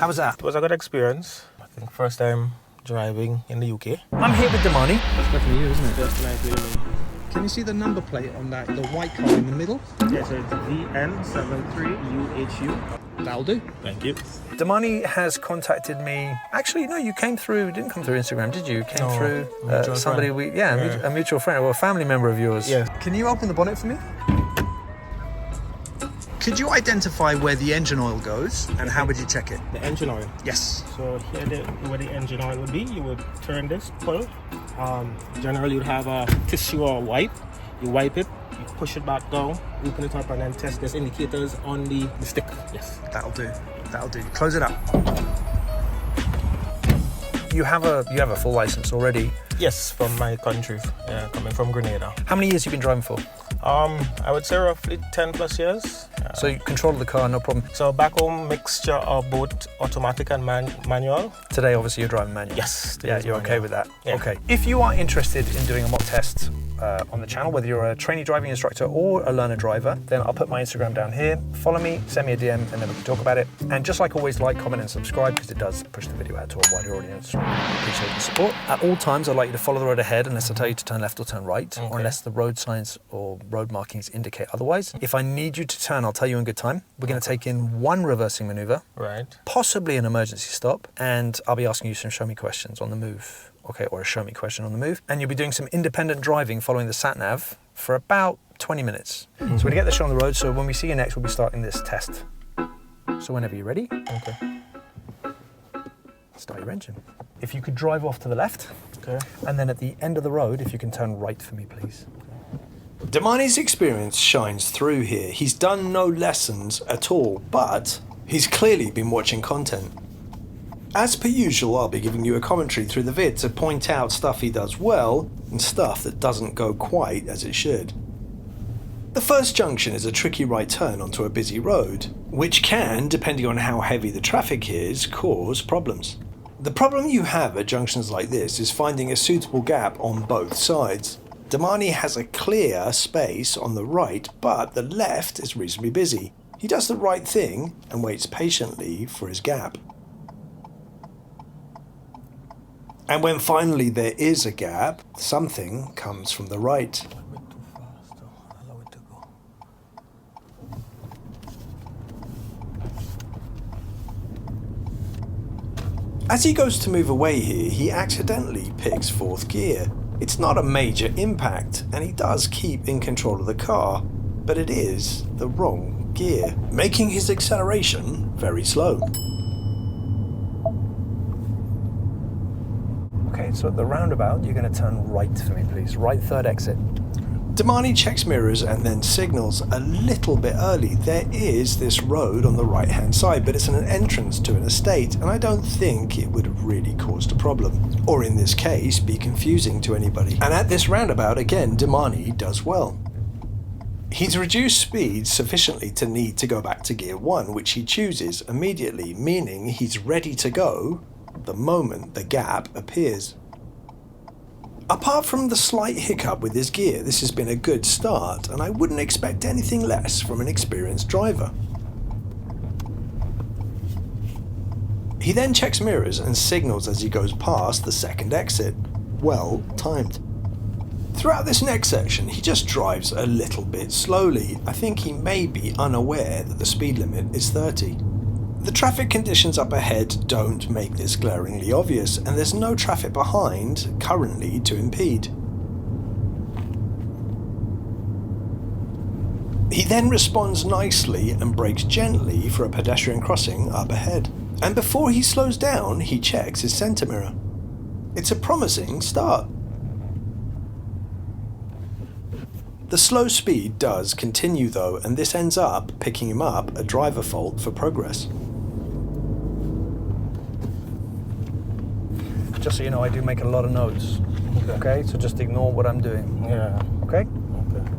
How was that? It was a good experience. I think first time driving in the UK. I'm here with Damani. That's definitely you, isn't it? Just nice feeling. Can you see the number plate on that, the white car in the middle? Yes, it's VN73UHU. That'll do. Thank you. Damani has contacted me. Actually, no, you didn't come through Instagram, did you? You came through somebody a mutual friend, or a family member of yours. Yeah. Can you open the bonnet for me? Could you identify where the engine oil goes and how would you check it? The engine oil. Yes. So here where the engine oil would be, you would turn this pull. Generally you'd have a tissue or wipe. You wipe it, you push it back down, open it up, and then test these indicators on the stick. Yes. That'll do. That'll do. Close it up. You have a full license already. Yes, from my country, coming from Grenada. How many years have you been driving for? I would say roughly 10 plus years. So you control the car, no problem. So back home, mixture of both automatic and manual. Today, obviously, you're driving manual. Yes. Yeah, you're okay with that? Yeah. Okay. If you are interested in doing a mock test on the channel, whether you're a trainee driving instructor or a learner driver, then I'll put my Instagram down here. Follow me, send me a DM, and then we can talk about it. And just like always, like, comment, and subscribe, because it does push the video out to a wider audience. Appreciate the support. At all times, I'd like you to follow the road ahead unless I tell you to turn left or turn right, or unless the road signs or road markings indicate otherwise. If I need you to turn, I'll tell you in good time. We're going to take in one reversing maneuver, Right. possibly an emergency stop, and I'll be asking you some show me questions on the move. Okay, or a show me question on the move. And you'll be doing some independent driving following the sat-nav for about 20 minutes. So we're gonna get the show on the road, so when we see you next, we'll be starting this test. So whenever you're ready, Okay. start your engine. If you could drive off to the left, Okay. and then at the end of the road, if you can turn right for me, please. Damani's experience shines through here. He's done no lessons at all, but he's clearly been watching content. As per usual, I'll be giving you a commentary through the vid to point out stuff he does well and stuff that doesn't go quite as it should. The first junction is a tricky right turn onto a busy road, which can, depending on how heavy the traffic is, cause problems. The problem you have at junctions like this is finding a suitable gap on both sides. Damani has a clear space on the right, but the left is reasonably busy. He does the right thing and waits patiently for his gap. And when finally there is a gap, something comes from the right. As he goes to move away here, he accidentally picks fourth gear. It's not a major impact, and he does keep in control of the car, but it is the wrong gear, making his acceleration very slow. Okay, so at the roundabout, you're going to turn right for me, please. Right third exit. Damani checks mirrors and then signals a little bit early. There is this road on the right-hand side, but it's an entrance to an estate, and I don't think it would have really caused a problem. Or in this case, be confusing to anybody. And at this roundabout, again, Damani does well. He's reduced speed sufficiently to need to go back to gear 1, which he chooses immediately, meaning he's ready to go the moment the gap appears. Apart from the slight hiccup with his gear, this has been a good start, and I wouldn't expect anything less from an experienced driver. He then checks mirrors and signals as he goes past the second exit. Well timed. Throughout this next section, he just drives a little bit slowly. I think he may be unaware that the speed limit is 30. The traffic conditions up ahead don't make this glaringly obvious, and there's no traffic behind currently to impede. He then responds nicely and brakes gently for a pedestrian crossing up ahead. And before he slows down, he checks his centre mirror. It's a promising start. The slow speed does continue though, and this ends up picking him up a driver fault for progress. Just so you know, I do make a lot of notes, okay? So just ignore what I'm doing. Yeah. Okay? Okay.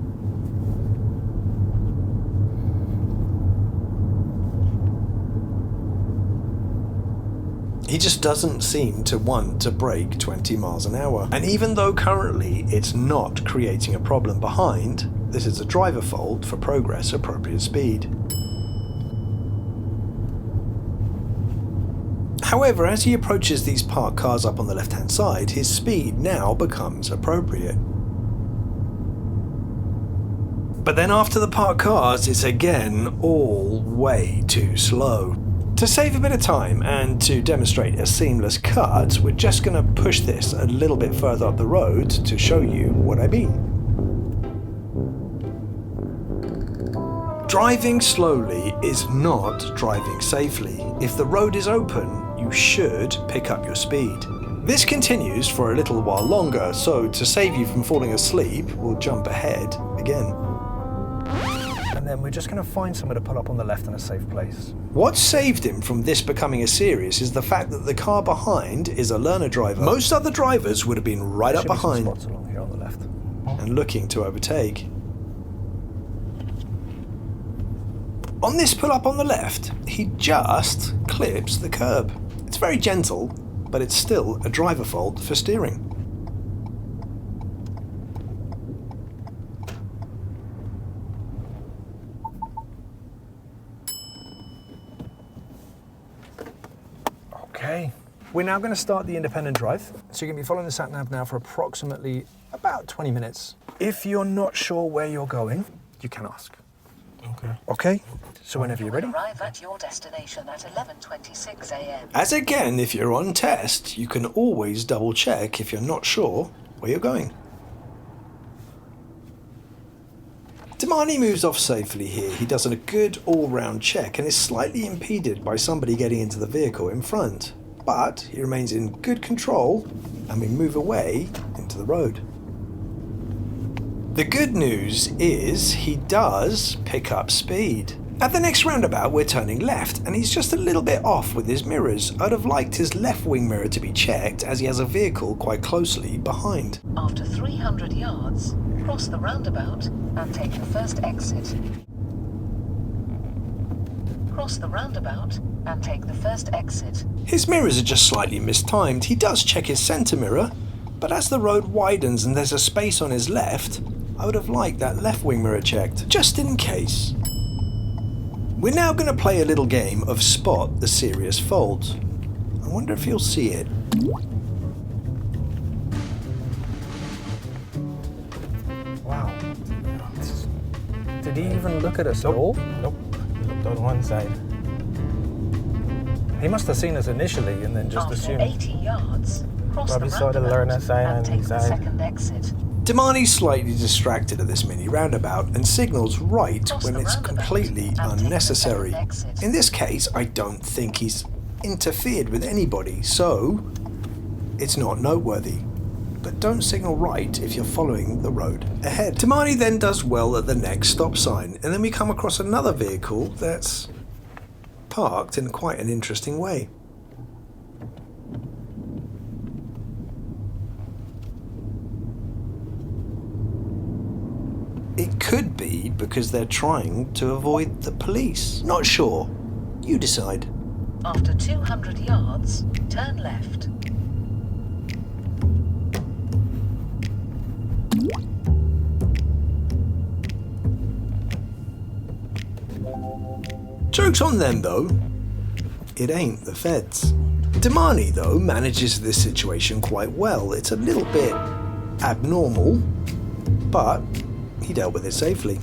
He just doesn't seem to want to brake 20 miles an hour. And even though currently it's not creating a problem behind, this is a driver fault for progress appropriate speed. However, as he approaches these parked cars up on the left-hand side, his speed now becomes appropriate. But then after the parked cars, it's again all way too slow. To save a bit of time and to demonstrate a seamless cut, we're just going to push this a little bit further up the road to show you what I mean. Driving slowly is not driving safely. If the road is open, you should pick up your speed. This continues for a little while longer, so to save you from falling asleep, we'll jump ahead again. And then we're just going to find somewhere to pull up on the left in a safe place. What saved him from this becoming a series is the fact that the car behind is a learner driver. Most other drivers would have been right up behind Spots along here on the left. and looking to overtake. On this pull up on the left, he just clips the curb. It's very gentle, but it's still a driver fault for steering. Okay. We're now going to start the independent drive. So you're going to be following the sat-nav now for approximately about 20 minutes. If you're not sure where you're going, you can ask. Okay? So whenever you're ready. Arrive at your destination at 11:26 a.m. As again, if you're on test, you can always double check if you're not sure where you're going. Damani moves off safely here. He does a good all-round check and is slightly impeded by somebody getting into the vehicle in front. But he remains in good control and we move away into the road. The good news is he does pick up speed. At the next roundabout we're turning left and he's just a little bit off with his mirrors. I'd have liked his left wing mirror to be checked as he has a vehicle quite closely behind. After 300 yards, cross the roundabout and take the first exit. Cross the roundabout and take the first exit. His mirrors are just slightly mistimed. He does check his centre mirror, but as the road widens and there's a space on his left, I would have liked that left wing mirror checked, just in case. We're now going to play a little game of spot the serious fault. I wonder if you'll see it. Wow. Did he even look at us at all? Nope. He looked on one side. He must have seen us initially and then just After assumed. 80 yards, cross Probably the saw the roundabout learner sign and on take the the side. second exit. Damani's slightly distracted at this mini roundabout and signals right Cross when the it's roundabout completely and take the unnecessary. second exit. In this case, I don't think he's interfered with anybody, so it's not noteworthy. But don't signal right if you're following the road ahead. Damani then does well at the next stop sign, and then we come across another vehicle that's parked in quite an interesting way. It could be because they're trying to avoid the police. Not sure. You decide. After 200 yards, turn left. Joke's on them though. It ain't the feds. Damani though manages this situation quite well. It's a little bit abnormal, but he dealt with it safely.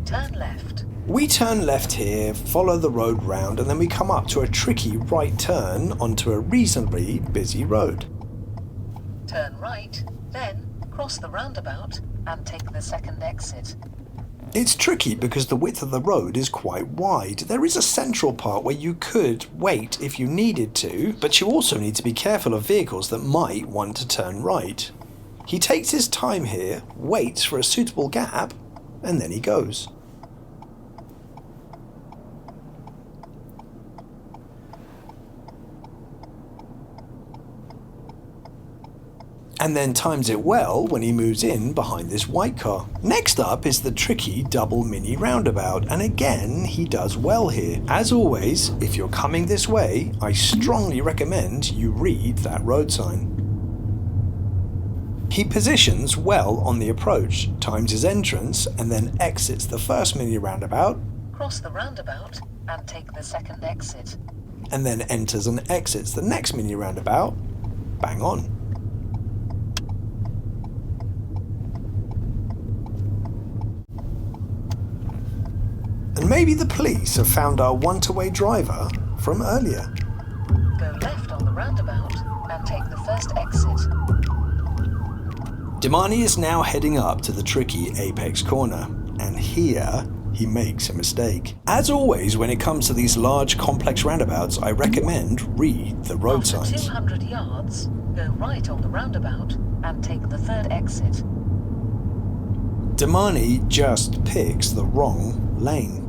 Turn left. We turn left here, follow the road round, and then we come up to a tricky right turn onto a reasonably busy road. Turn right, then cross the roundabout and take the second exit. It's tricky because the width of the road is quite wide. There is a central part where you could wait if you needed to, but you also need to be careful of vehicles that might want to turn right. He takes his time here, waits for a suitable gap, and then he goes. And then times it well when he moves in behind this white car. Next up is the tricky double mini roundabout, and again he does well here. As always, if you're coming this way, I strongly recommend you read that road sign. He positions well on the approach, times his entrance, and then exits the first mini roundabout. Cross the roundabout and take the second exit. and then enters and exits the next mini roundabout bang on. And maybe the police have found our one-way driver from earlier. Go left on the roundabout and take the first exit. Damani is now heading up to the tricky apex corner, and here he makes a mistake. As always, when it comes to these large, complex roundabouts, I recommend read the road After signs. 200 yards, go right on the roundabout and take the third exit. Damani just picks the wrong lane.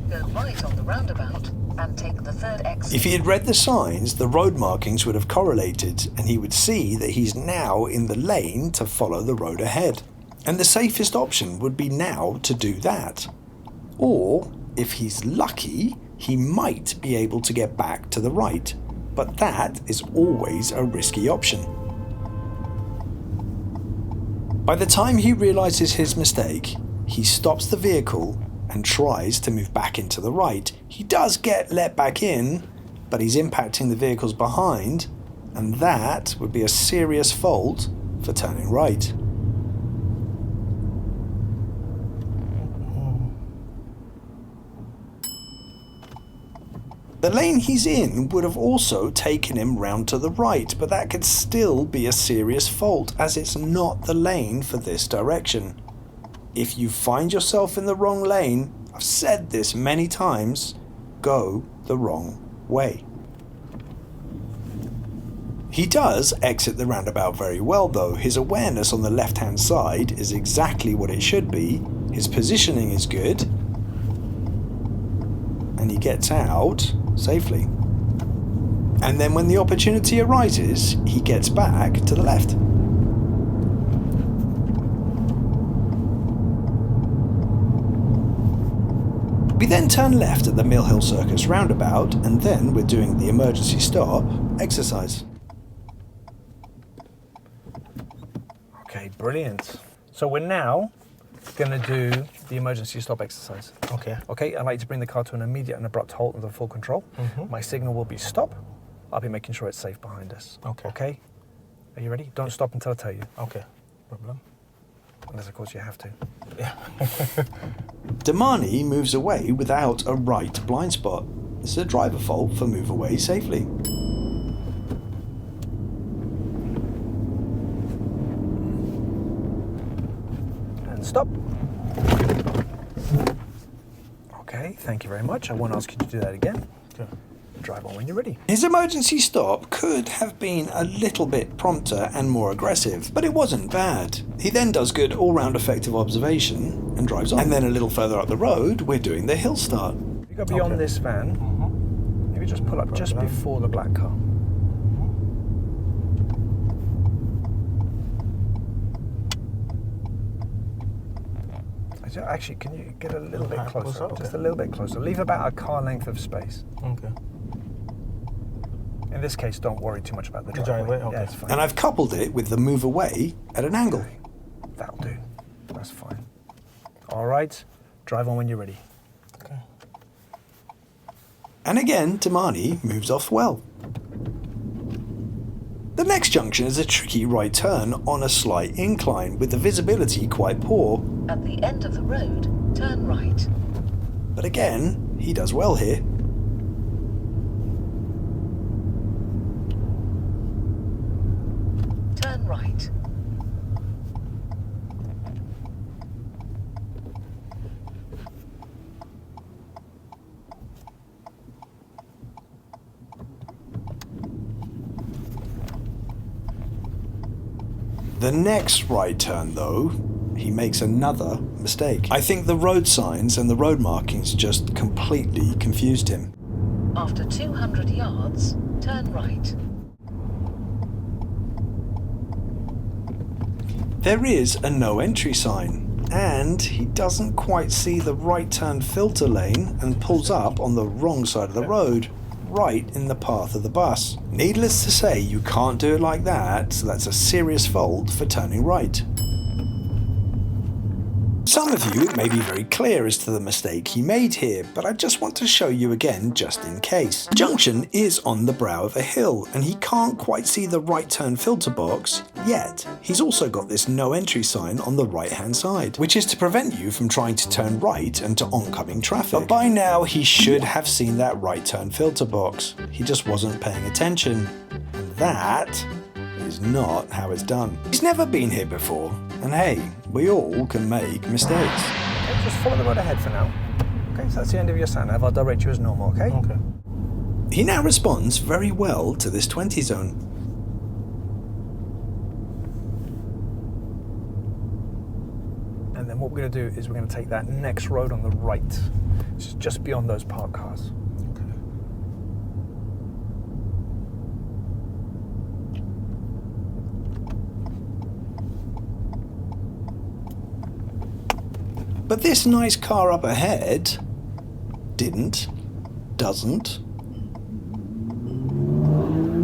Go right on the roundabout and take the third exit. If he had read the signs, the road markings would have correlated, and he would see that he's now in the lane to follow the road ahead. And the safest option would be now to do that. Or, if he's lucky, he might be able to get back to the right. But that is always a risky option. By the time he realizes his mistake, he stops the vehicle and tries to move back into the right. He does get let back in, but he's impacting the vehicles behind, and that would be a serious fault for turning right. The lane he's in would have also taken him round to the right, but that could still be a serious fault, as it's not the lane for this direction. If you find yourself in the wrong lane, I've said this many times, go the wrong way. He does exit the roundabout very well though. His awareness on the left-hand side is exactly what it should be, his positioning is good, and he gets out safely. And then when the opportunity arises, he gets back to the left. We then turn left at the Mill Hill Circus roundabout, and then we're doing the emergency stop exercise. Okay, brilliant. So we're now going to do the emergency stop exercise. Okay. Okay, I'd like to bring the car to an immediate and abrupt halt under full control. My signal will be stop. I'll be making sure it's safe behind us. Okay. Okay? Are you ready? Don't stop until I tell you. Okay. Problem. Unless, of course, you have to. Yeah. Damani moves away without a right blind spot. This is a driver fault for move away safely. And stop. Okay, thank you very much. I won't ask you to do that again. Okay. Drive on when you're ready. His emergency stop could have been a little bit prompter and more aggressive, but it wasn't bad. He then does good all-round effective observation and drives on. And then a little further up the road, we're doing the hill start. You go beyond this van. Maybe just pull up just before the black car. Actually, can you get a little bit closer? Okay. Just a little bit closer. Leave about a car length of space. Okay. In this case, don't worry too much about the driveway. Okay. Yeah, it's fine. And I've coupled it with the move away at an angle. That'll do. That's fine. All right. Drive on when you're ready. Okay. And again, Damani moves off well. The next junction is a tricky right turn on a slight incline, with the visibility quite poor. At the end of the road, turn right. But again, he does well here. Turn right. The next right turn, though, he makes another mistake. I think the road signs and the road markings just completely confused him. After 200 yards, turn right. There is a no entry sign, and he doesn't quite see the right turn filter lane and pulls up on the wrong side of the road, right in the path of the bus. Needless to say, you can't do it like that, so that's a serious fault for turning right. Some of you, it may be very clear as to the mistake he made here, but I just want to show you again just in case. The junction is on the brow of a hill, and he can't quite see the right turn filter box, yet he's also got this no entry sign on the right hand side, which is to prevent you from trying to turn right into oncoming traffic. But by now he should have seen that right turn filter box. He just wasn't paying attention. And that is not how it's done. He's never been here before, and hey, we all can make mistakes. Okay, just follow the road ahead for now. Okay, so that's the end of your sat nav. I'll direct you as normal, okay? Okay. He now responds very well to this 20 zone. And then what we're going to do is we're going to take that next road on the right, which is just beyond those parked cars. But this nice car up ahead doesn't.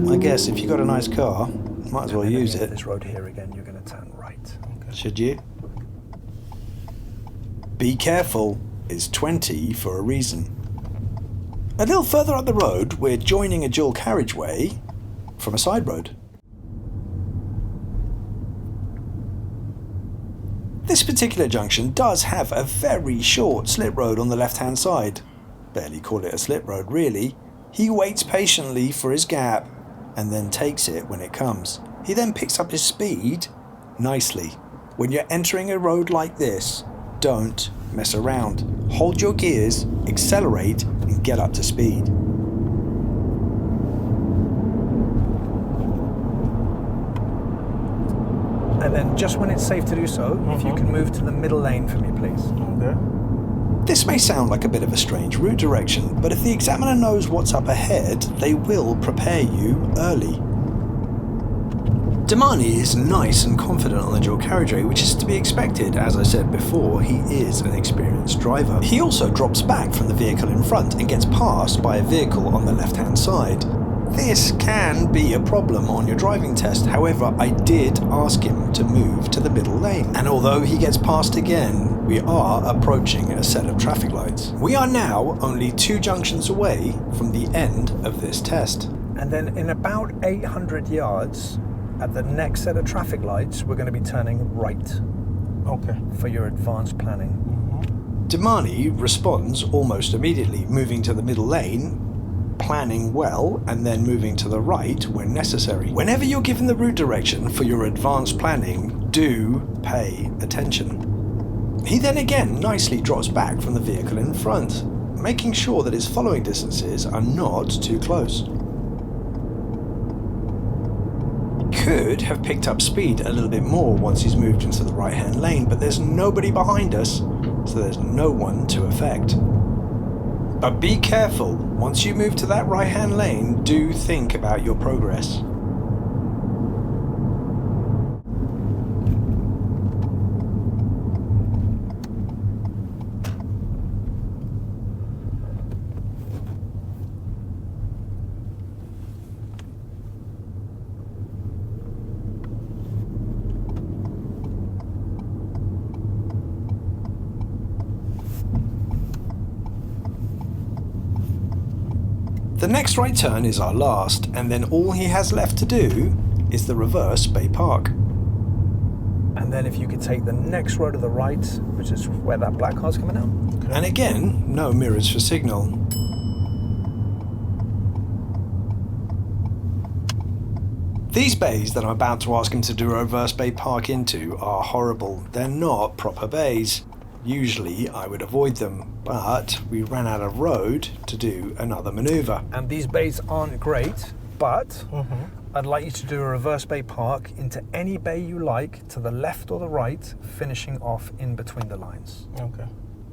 I guess if you got a nice car, might as well use it. This road here again, you're going to turn right. Okay. Should you? Be careful is 20 for a reason. A little further up the road, we're joining a dual carriageway from a side road. This particular junction does have a very short slip road on the left-hand side. Barely call it a slip road, really. He waits patiently for his gap and then takes it when it comes. He then picks up his speed nicely. When you're entering a road like this, don't mess around. Hold your gears, accelerate, and get up to speed. And then just when it's safe to do so, if you can move to the middle lane for me, please. Okay. This may sound like a bit of a strange route direction, but if the examiner knows what's up ahead, they will prepare you early. Damani is nice and confident on the dual carriageway, which is to be expected. As I said before, he is an experienced driver. He also drops back from the vehicle in front and gets passed by a vehicle on the left-hand side. This can be a problem on your driving test, however, I did ask him to move to the middle lane. And although he gets passed again, we are approaching a set of traffic lights. We are now only 2 junctions away from the end of this test. And then in about 800 yards, at the next set of traffic lights, we're going to be turning right. Okay. For your advanced planning. Damani responds almost immediately, moving to the middle lane, planning well, and then moving to the right when necessary. Whenever you're given the route direction for your advanced planning, do pay attention. He then again nicely drops back from the vehicle in front, making sure that his following distances are not too close. Could have picked up speed a little bit more once he's moved into the right-hand lane, but there's nobody behind us, so there's no one to affect. But be careful, once you move to that right-hand lane, do think about your progress. The next right turn is our last, and then all he has left to do is the reverse Bay Park. And then if you could take the next road to the right, which is where that black car's coming out. Okay. And again, no mirrors for signal. These bays that I'm about to ask him to do a reverse Bay Park into are horrible. They're not proper bays. Usually I would avoid them, but we ran out of road to do another maneuver. And these bays aren't great, but I'd like you to do a reverse Bay Park into any bay you like, to the left or the right, finishing off in between the lines. Okay.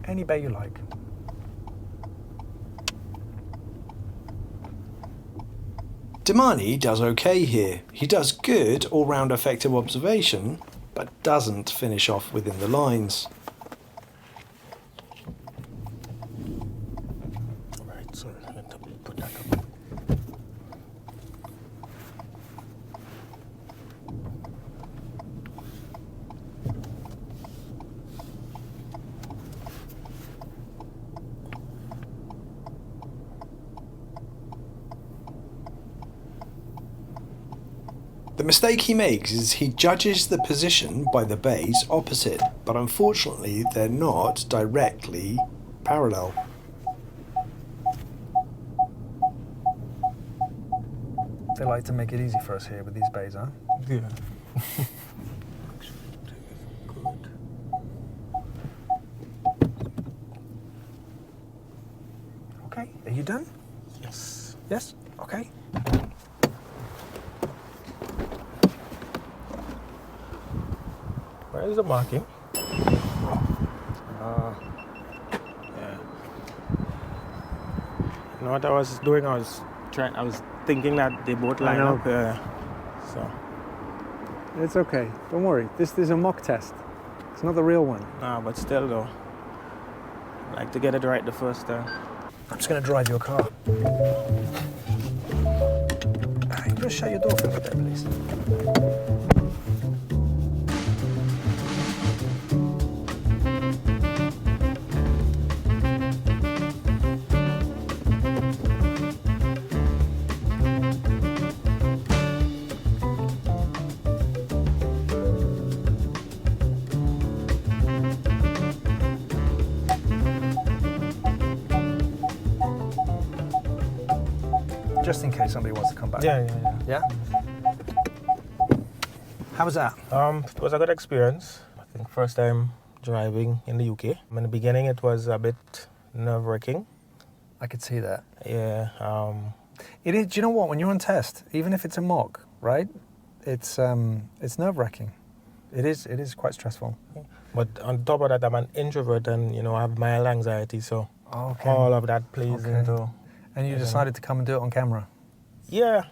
Any bay you like. Damani does okay here. He does good all-round effective observation, but doesn't finish off within the lines. Right, so let me put that up. The mistake he makes is he judges the position by the bays opposite, but unfortunately they're not directly parallel. They like to make it easy for us here with these bays, huh? Yeah. Okay, are you done? Yes. Yes? Okay. Where is the marking? Yeah. You know what I was doing? I was thinking that they both line up. So. It's okay. Don't worry. This is a mock test. It's not the real one. Nah, but still though. I like to get it right the first time. I'm just going to drive your car. You just shut your door for a bit, please. Just in case somebody wants to come back. Yeah. Yeah? How was that? It was a good experience. I think first time driving in the UK. In the beginning, it was a bit nerve-wracking. I could see that. Yeah. It is. Do you know what? When you're on test, even if it's a mock, right? It's nerve-wracking. It is quite stressful. But on top of that, I'm an introvert, and I have mild anxiety, so Okay. all of that plays into. And you decided to come and do it on camera. Yeah.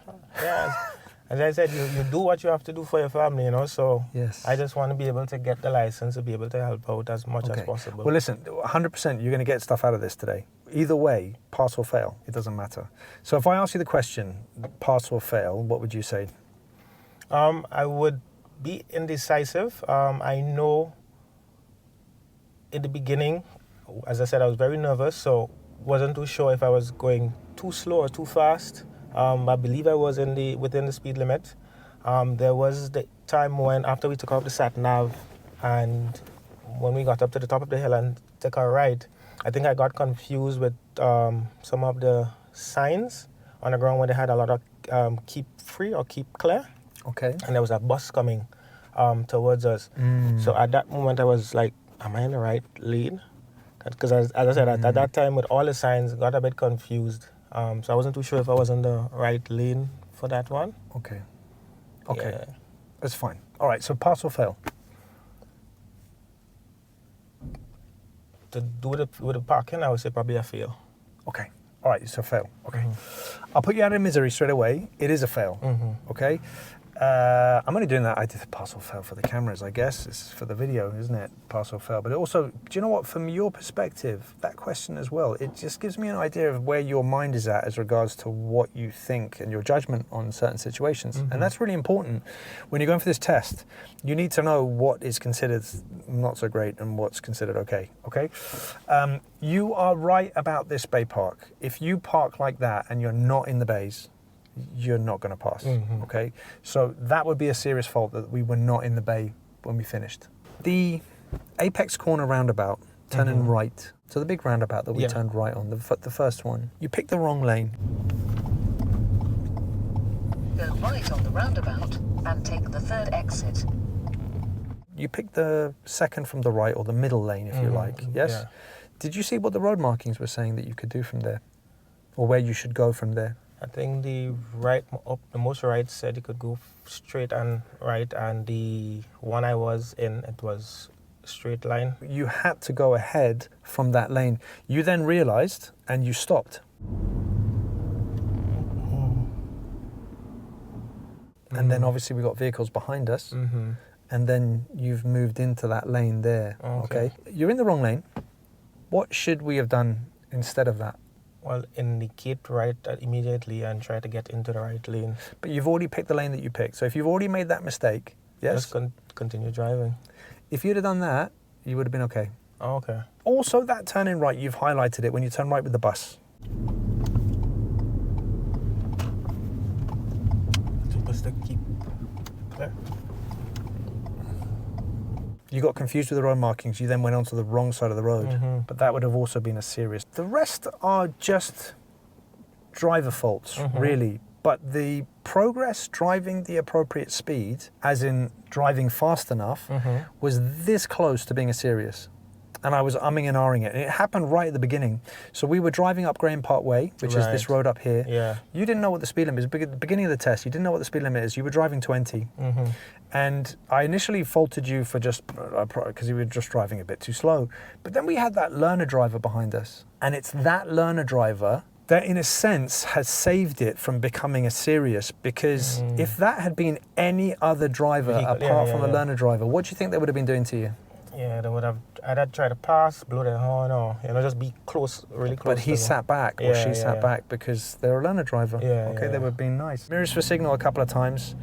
As I said, you do what you have to do for your family, so Yes. I just want to be able to get the license to be able to help out as much as possible. Well, listen, 100% you're going to get stuff out of this today. Either way, pass or fail, it doesn't matter. So if I ask you the question, pass or fail, what would you say? I would be indecisive. I know in the beginning, as I said, I was very nervous, so wasn't too sure if I was going too slow or too fast. I believe I was within the speed limit. There was the time when after we took off the sat nav and when we got up to the top of the hill and took our right, I think I got confused with some of the signs on the ground where they had a lot of keep free or keep clear. Okay. And there was a bus coming towards us. So at that moment I was like, am I in the right lane? Because as I said, at that time with all the signs, got a bit confused. So I wasn't too sure if I was in the right lane for that one. Okay. Yeah. That's fine. All right, so pass or fail? To do with the parking, I would say probably a fail. Okay. All right, so fail. Okay. I'll put you out of misery straight away. It is a fail. Okay. I'm only doing that. I did the pass or fail for the cameras, I guess. It's for the video, isn't it? Pass or fail. But it also, do you know what? From your perspective, that question as well, it just gives me an idea of where your mind is at as regards to what you think and your judgment on certain situations. And that's really important. When you're going for this test, you need to know what is considered not so great and what's considered okay. Okay? You are right about this bay park. If you park like that and you're not in the bays, you're not going to pass, okay? So that would be a serious fault that we were not in the bay when we finished. The apex corner roundabout, turning right, so the big roundabout that we turned right on, the first one, you picked the wrong lane. Go right on the roundabout and take the third exit. You picked the second from the right, or the middle lane, if you like, yes? Yeah. Did you see what the road markings were saying that you could do from there? Or where you should go from there? I think the most right said you could go straight and right, and the one I was in, it was straight line. You had to go ahead from that lane. You then realised and you stopped. And then obviously we got vehicles behind us, and then you've moved into that lane there, okay? You're in the wrong lane. What should we have done instead of that? Well, indicate right immediately and try to get into the right lane. But you've already picked the lane that you picked. So if you've already made that mistake, yes? Just continue driving. If you'd have done that, you would have been okay. Oh, okay. Also, that turning right, you've highlighted it when you turn right with the bus. Supposed to keep There. You got confused with the road markings, you then went onto the wrong side of the road, but that would have also been a serious. The rest are just driver faults, really. But the progress driving the appropriate speed, as in driving fast enough, was this close to being a serious. And I was umming and ahhing it. And it happened right at the beginning. So we were driving up Graham Park Way, which is this road up here. Yeah. You didn't know what the speed limit is. At the beginning of the test, you didn't know what the speed limit is. You were driving 20. And I initially faulted you for just, because you were just driving a bit too slow. But then we had that learner driver behind us. And it's that learner driver that, in a sense, has saved it from becoming a serious. Because if that had been any other driver apart from a learner driver, what do you think they would have been doing to you? Yeah, they would have either tried to pass, blow their horn, or just be close, really close. But he sat back, or she sat back, because they're a learner driver. They were being nice. Mirrors for signal a couple of times,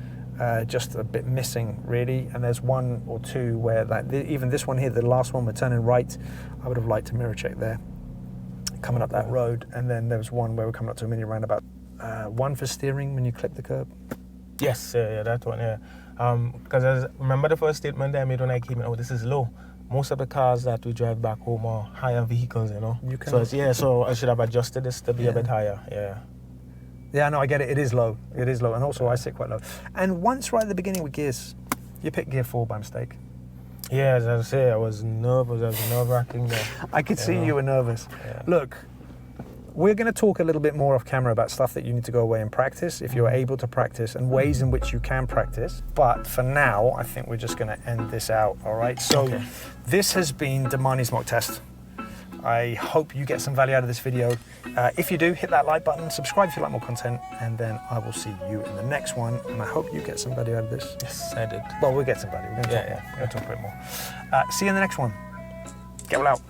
just a bit missing, really. And there's one or two where, even this one here, the last one, we're turning right. I would have liked to mirror check there, coming up that road. And then there was one where we're coming up to a mini roundabout. One for steering when you click the curb. Yes, that one, because remember the first statement that I made when I came in, this is low. Most of the cars that we drive back home are higher vehicles, You can, so I should have adjusted this to be a bit higher, Yeah, no, I get it. It is low. It is low. And also, I sit quite low. And once right at the beginning with gears, you picked gear 4 by mistake. Yeah, as I say, I was nervous. I was nerve-wracking there. I could see you were nervous. Yeah. Look, we're going to talk a little bit more off camera about stuff that you need to go away and practice, if you're able to practice, and ways in which you can practice. But for now, I think we're just going to end this out, all right? So this has been Damani's mock test. I hope you get some value out of this video. If you do, hit that like button, subscribe if you like more content, and then I will see you in the next one. And I hope you get some value out of this. Yes, I did. Well, we'll get some value. We're going to talk, talk a bit more. See you in the next one. Get well out.